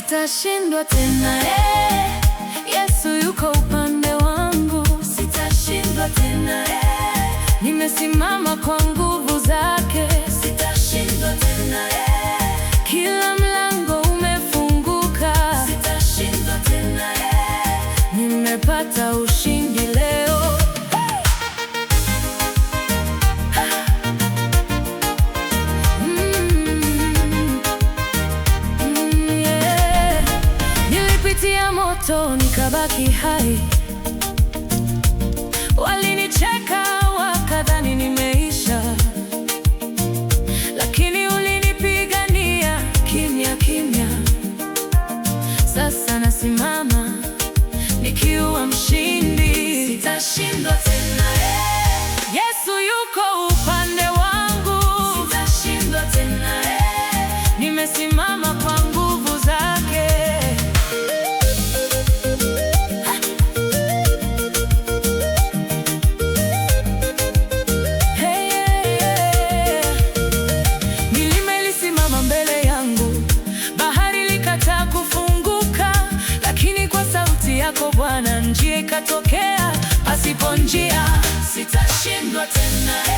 Sitashindwa tena, Yesu yuko upande wangu. Sitashindwa tena, nimesimama kwa nguvu zake. Sitashindwa tena, kila mlango umefunguka. Sitashindwa tena, nimepata ushindi leo. Nilipitia moto nikabaki hai, walinicheka wakadhani nimeisha, lakini ulinipigania kimya kimya. Sasa nasimama nikiwa mshindi. Sitashindwa tena, Yesu yuko upande wangu. Sitashindwa tena, nimesimama kwa nguvu zake. Nilimelisimama mbele yangu, bahari likataa kufunguka, lakini kwa sauti yako Bwana njia ikatokea pasipo njia. Sitashindwa tena.